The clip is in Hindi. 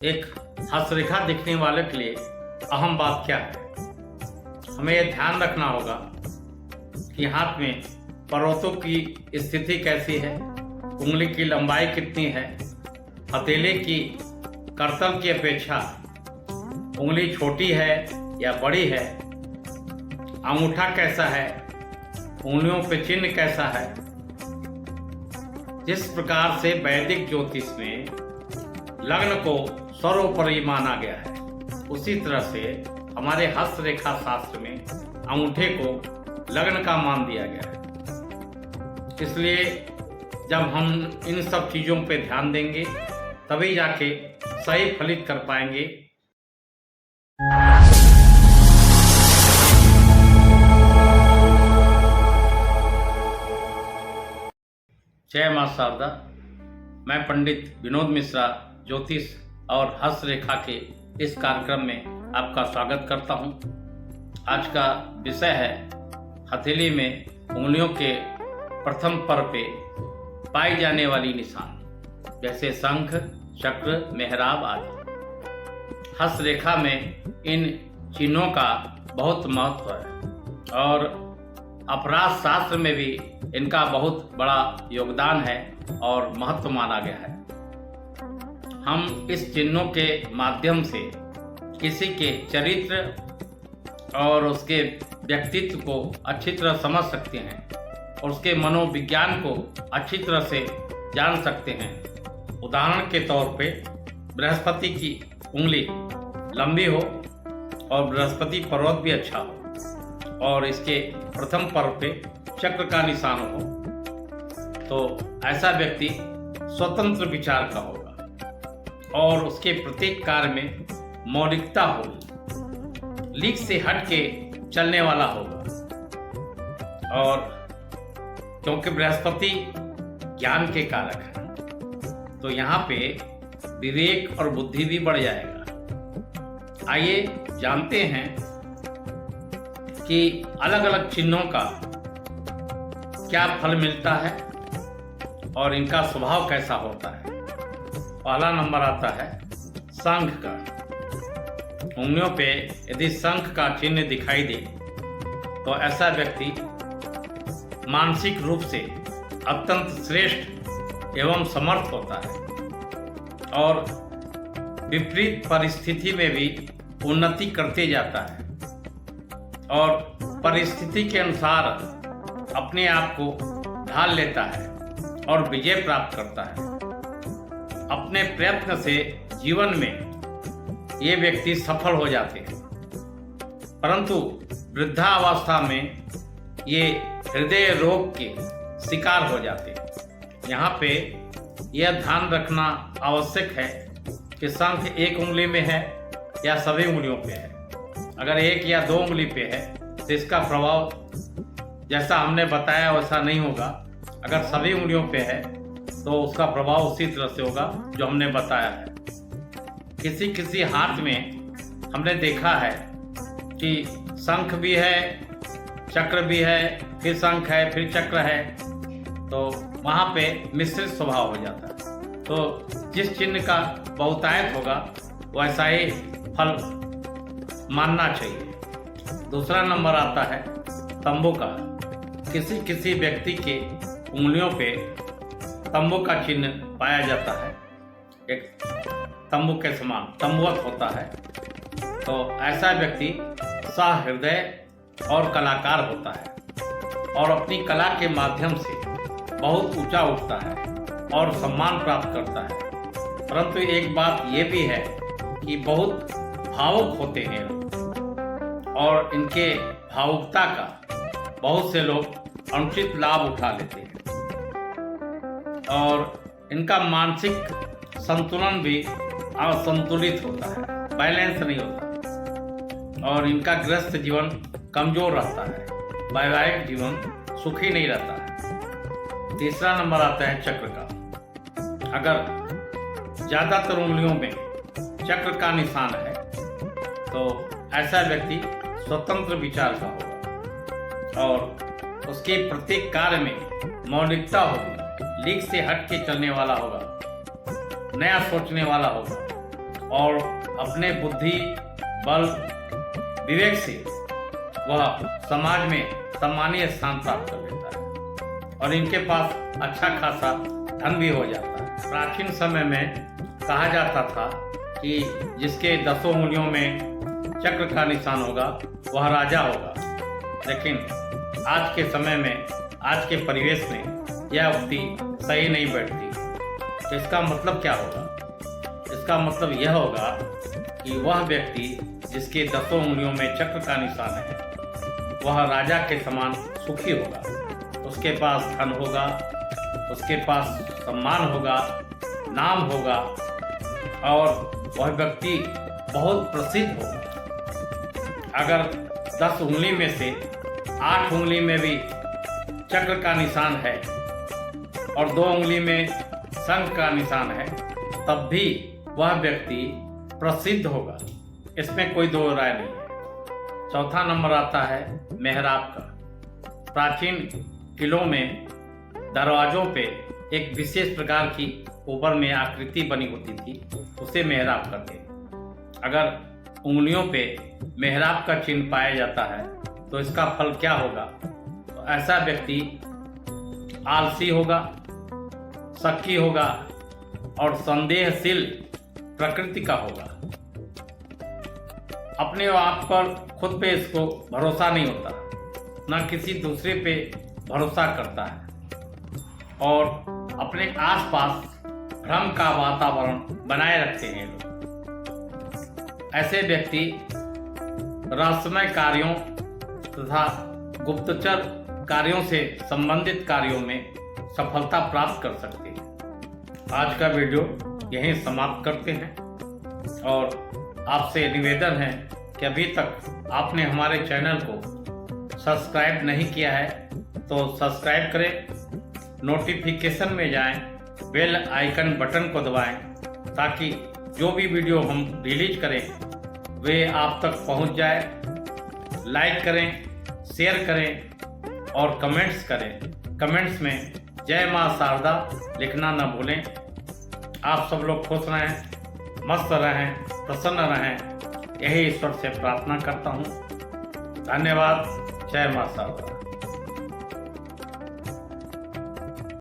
एक हस्तरेखा दिखने वाले के लिए अहम बात क्या है? हमें यह ध्यान रखना होगा कि हाथ में पर्वतों की स्थिति कैसी है, उंगली की लंबाई कितनी है, हथेली की करतल की अपेक्षा उंगली छोटी है या बड़ी है, अंगूठा कैसा है, उंगलियों पे चिन्ह कैसा है। जिस प्रकार से वैदिक ज्योतिष में लग्न को सर्वोपरि माना गया है, उसी तरह से हमारे हस्तरेखा शास्त्र में अंगूठे को लग्न का मान दिया गया है। इसलिए जब हम इन सब चीज़ों पे ध्यान देंगे तभी जाके सही फलित कर पाएंगे। जय मां शारदा। मैं पंडित विनोद मिश्रा ज्योतिष और हस्तरेखा के इस कार्यक्रम में आपका स्वागत करता हूं। आज का विषय है हथेली में उंगलियों के प्रथम पर पे पाई जाने वाली निशान, जैसे शंख, चक्र, मेहराब आदि। हस्तरेखा में इन चिन्हों का बहुत महत्व है और अपराध शास्त्र में भी इनका बहुत बड़ा योगदान है और महत्व माना गया है। हम इस चिन्हों के माध्यम से किसी के चरित्र और उसके व्यक्तित्व को अच्छी तरह समझ सकते हैं और उसके मनोविज्ञान को अच्छी तरह से जान सकते हैं। उदाहरण के तौर पे बृहस्पति की उंगली लंबी हो और बृहस्पति पर्वत भी अच्छा हो और इसके प्रथम पर्व पे चक्र का निशान हो, तो ऐसा व्यक्ति स्वतंत्र विचार का होगा और उसके प्रत्येक कार्य में मौलिकता होगी, लीक से हट के चलने वाला होगा। और क्योंकि बृहस्पति ज्ञान के कारक है, तो यहाँ पे विवेक और बुद्धि भी बढ़ जाएगा। आइए जानते हैं कि अलग अलग चिन्हों का क्या फल मिलता है और इनका स्वभाव कैसा होता है। पहला नंबर आता है शंख का। उंगलियों पे यदि शंख का चिन्ह दिखाई दे तो ऐसा व्यक्ति मानसिक रूप से अत्यंत श्रेष्ठ एवं समर्थ होता है और विपरीत परिस्थिति में भी उन्नति करते जाता है और परिस्थिति के अनुसार अपने आप को ढाल लेता है और विजय प्राप्त करता है। अपने प्रयत्न से जीवन में ये व्यक्ति सफल हो जाते हैं, परंतु वृद्धावस्था में ये हृदय रोग के शिकार हो जाते हैं। यहाँ पे यह ध्यान रखना आवश्यक है कि शंख एक उंगली में है या सभी उंगलियों पे है। अगर एक या दो उंगली पे है तो इसका प्रभाव जैसा हमने बताया वैसा नहीं होगा। अगर सभी उंगलियों पे है तो उसका प्रभाव उसी तरह से होगा जो हमने बताया है। किसी किसी हाथ में हमने देखा है कि शंख भी है, चक्र भी है, फिर शंख है, फिर चक्र है, तो वहाँ पे मिश्रित स्वभाव हो जाता है। तो जिस चिन्ह का बहुतायत होगा वैसा ही फल मानना चाहिए। दूसरा नंबर आता है तंबू का। किसी किसी व्यक्ति के उंगलियों पे तंबू का चिन्ह पाया जाता है, एक तंबू के समान तंबुवत होता है, तो ऐसा व्यक्ति सहृदय और कलाकार होता है और अपनी कला के माध्यम से बहुत ऊंचा उठता है और सम्मान प्राप्त करता है। परंतु एक बात ये भी है कि बहुत भावुक होते हैं और इनके भावुकता का बहुत से लोग अनुचित लाभ उठा लेते हैं और इनका मानसिक संतुलन भी असंतुलित होता है, बैलेंस नहीं होता और इनका गृहस्थ जीवन कमजोर रहता है, वैवाहिक जीवन सुखी नहीं रहता है। तीसरा नंबर आता है चक्र का। अगर ज़्यादातर उंगलियों में चक्र का निशान है तो ऐसा व्यक्ति स्वतंत्र विचार का होगा और उसके प्रत्येक कार्य में मौलिकता होगी, लीक से हट के चलने वाला होगा, नया सोचने वाला होगा और अपने बुद्धि बल विवेक से वह समाज में सम्मानीय स्थान प्राप्त कर लेता है और इनके पास अच्छा खासा धन भी हो जाता है। प्राचीन समय में कहा जाता था कि जिसके 10 उंगलियों में चक्र का निशान होगा वह राजा होगा, लेकिन आज के समय में, आज के परिवेश में यह उक्ति सही नहीं बैठती। तो इसका मतलब क्या होगा? इसका मतलब यह होगा कि वह व्यक्ति जिसके 10 उंगलियों में चक्र का निशान है वह राजा के समान सुखी होगा, उसके पास धन होगा, उसके पास सम्मान होगा, नाम होगा और वह व्यक्ति बहुत प्रसिद्ध होगा। अगर 10 उंगली में से 8 उंगली में भी चक्र का निशान है और 2 उंगली में शंख का निशान है, तब भी वह व्यक्ति प्रसिद्ध होगा, इसमें कोई दो राय नहीं है। चौथा नंबर आता है मेहराब का। प्राचीन किलों में दरवाजों पे एक विशेष प्रकार की ऊपर में आकृति बनी होती थी, उसे मेहराब कहते हैं। अगर उंगलियों पे मेहराब का चिन्ह पाया जाता है तो इसका फल क्या होगा? तो ऐसा व्यक्ति आलसी होगा, शक्की होगा और संदेहशील प्रकृति का होगा। अपने आप पर खुद पे इसको भरोसा नहीं होता, ना किसी दूसरे पे भरोसा करता है और अपने आसपास भ्रम का वातावरण बनाए रखते हैं लोग। ऐसे व्यक्ति रहस्यमय कार्यों तथा गुप्तचर कार्यों से संबंधित कार्यों में सफलता प्राप्त कर सकते हैं। आज का वीडियो यहीं समाप्त करते हैं और आपसे निवेदन है कि अभी तक आपने हमारे चैनल को सब्सक्राइब नहीं किया है तो सब्सक्राइब करें, नोटिफिकेशन में जाएं, बेल आइकन बटन को दबाएं ताकि जो भी वीडियो हम रिलीज करें वे आप तक पहुंच जाए। लाइक करें, शेयर करें और कमेंट्स करें। कमेंट्स में जय मां शारदा लिखना न भूलें। आप सब लोग खुश रहें, मस्त रहें, प्रसन्न रहें, यही ईश्वर से प्रार्थना करता हूँ। धन्यवाद। जय मां शारदा।